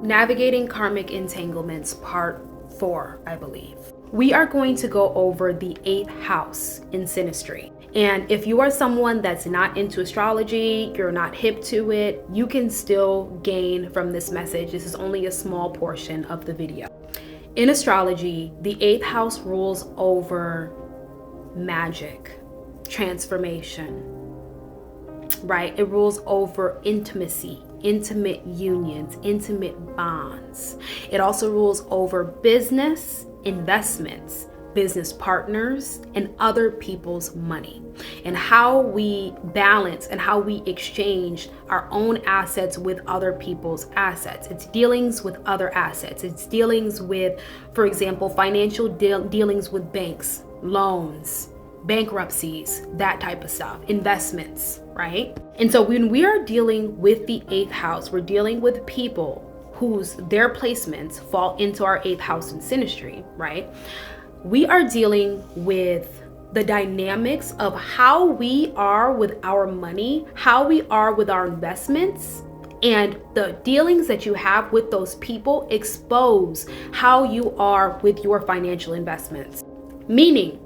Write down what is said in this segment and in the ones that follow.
Navigating Karmic Entanglements, Part 4, I believe. We are going to go over the 8th house in synastry. And if you are someone that's not into astrology, you're not hip to it, you can still gain from this message. This is only a small portion of the video. In astrology, the 8th house rules over magic, transformation, right? It rules over intimacy, intimate unions, intimate bonds. It also rules over business, investments, business partners, and other people's money, and how we balance and how we exchange our own assets with other people's assets. It's dealings with other assets. It's dealings with, for example, financial dealings with banks, loans, bankruptcies, that type of stuff, investments, right? And so when we are dealing with the 8th house, we're dealing with people whose their placements fall into our 8th house in synastry, right? We are dealing with the dynamics of how we are with our money, how we are with our investments, and the dealings that you have with those people expose how you are with your financial investments. Meaning,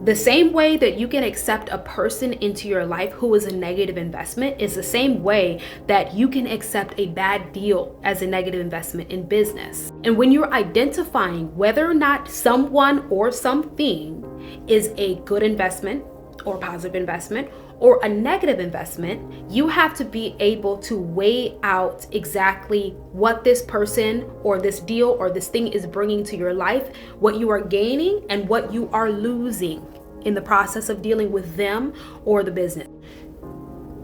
the same way that you can accept a person into your life who is a negative investment is the same way that you can accept a bad deal as a negative investment in business. And when you're identifying whether or not someone or something is a good investment or positive investment or a negative investment, you have to be able to weigh out exactly what this person or this deal or this thing is bringing to your life, what you are gaining and what you are losing in the process of dealing with them or the business.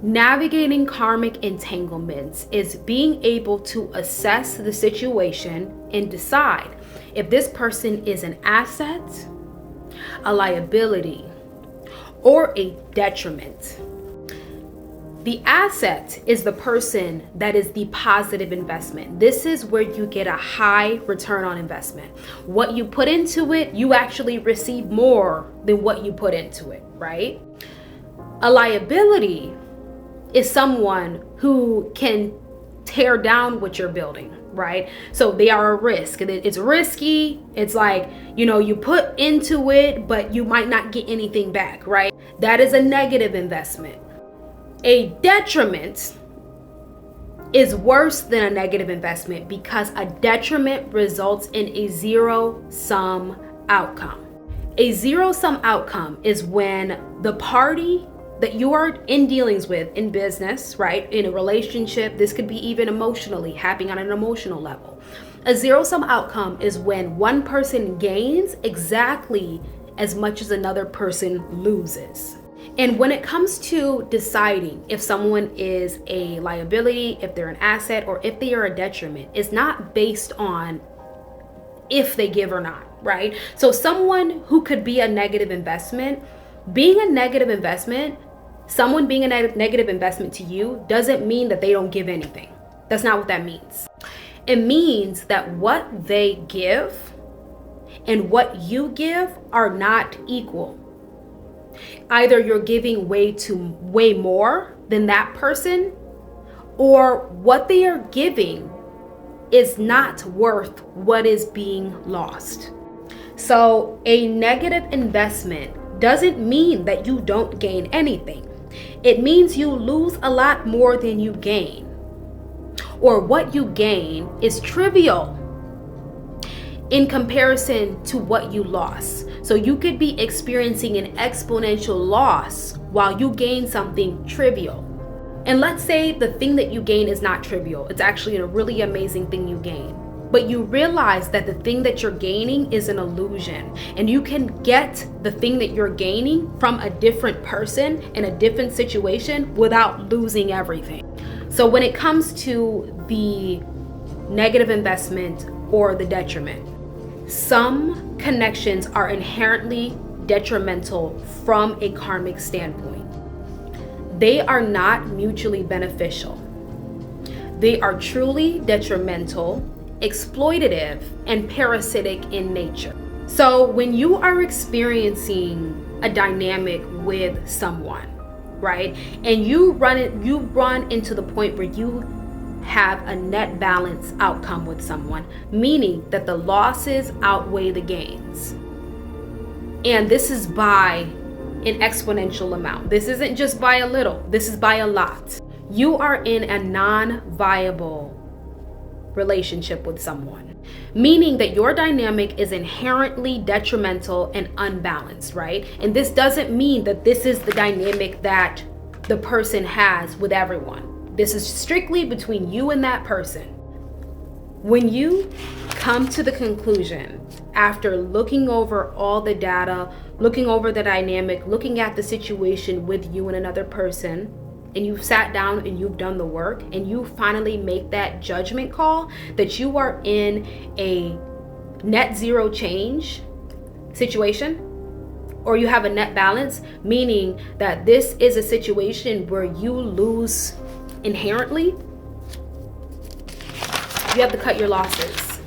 Navigating karmic entanglements is being able to assess the situation and decide if this person is an asset, a liability, or a detriment. The asset is the person that is the positive investment. This is where you get a high return on investment. What you put into it, you actually receive more than what you put into it, right? A liability is someone who can tear down what you're building, right? So they are a risk. It's risky. It's like, you put into it, but you might not get anything back, right? That is a negative investment. A detriment is worse than a negative investment because a detriment results in a zero-sum outcome. A zero-sum outcome is when the party that you are in dealings with in business, right? In a relationship, this could be even emotionally, happening on an emotional level. A zero-sum outcome is when one person gains exactly as much as another person loses. And when it comes to deciding if someone is a liability, if they're an asset, or if they are a detriment, it's not based on if they give or not, right? So someone who could be a negative investment, being a negative investment, someone being a negative investment to you doesn't mean that they don't give anything. That's not what that means. It means that what they give and what you give are not equal. Either you're giving way more than that person, or what they are giving is not worth what is being lost. So a negative investment doesn't mean that you don't gain anything. It means you lose a lot more than you gain, or what you gain is trivial in comparison to what you lost. So you could be experiencing an exponential loss while you gain something trivial. And let's say the thing that you gain is not trivial. It's actually a really amazing thing you gain. But you realize that the thing that you're gaining is an illusion. And you can get the thing that you're gaining from a different person in a different situation without losing everything. So when it comes to the negative investment or the detriment, some connections are inherently detrimental from a karmic standpoint. They are not mutually beneficial. They are truly detrimental, exploitative, and parasitic in nature. So when you are experiencing a dynamic with someone, right, and you run into the point where you have a net balance outcome with someone, meaning that the losses outweigh the gains. And this is by an exponential amount. This isn't just by a little, this is by a lot. You are in a non-viable relationship with someone, meaning that your dynamic is inherently detrimental and unbalanced, right? And this doesn't mean that this is the dynamic that the person has with everyone. This is strictly between you and that person. When you come to the conclusion after looking over all the data, looking over the dynamic, looking at the situation with you and another person, and you've sat down and you've done the work, and you finally make that judgment call that you are in a net zero change situation, or you have a net balance, meaning that this is a situation where you lose inherently, you have to cut your losses.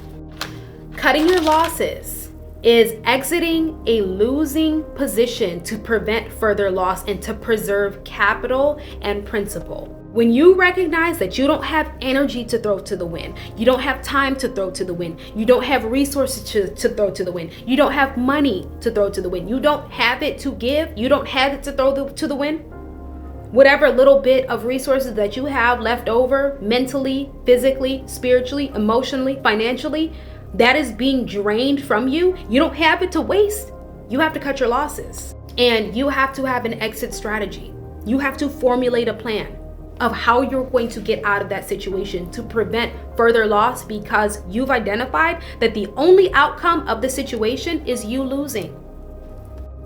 Cutting your losses is exiting a losing position to prevent further loss and to preserve capital and principal. When you recognize that you don't have energy to throw to the wind, you don't have time to throw to the wind, you don't have resources to throw to the wind, you don't have money to throw to the wind, you don't have it to give, you don't have it to throw to the wind, whatever little bit of resources that you have left over, mentally, physically, spiritually, emotionally, financially, that is being drained from you, you don't have it to waste. You have to cut your losses. And you have to have an exit strategy. You have to formulate a plan of how you're going to get out of that situation to prevent further loss, because you've identified that the only outcome of the situation is you losing.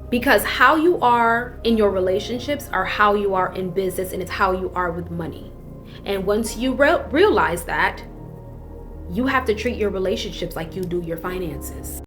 Because how you are in your relationships are how you are in business, and it's how you are with money. And once you realize that, you have to treat your relationships like you do your finances.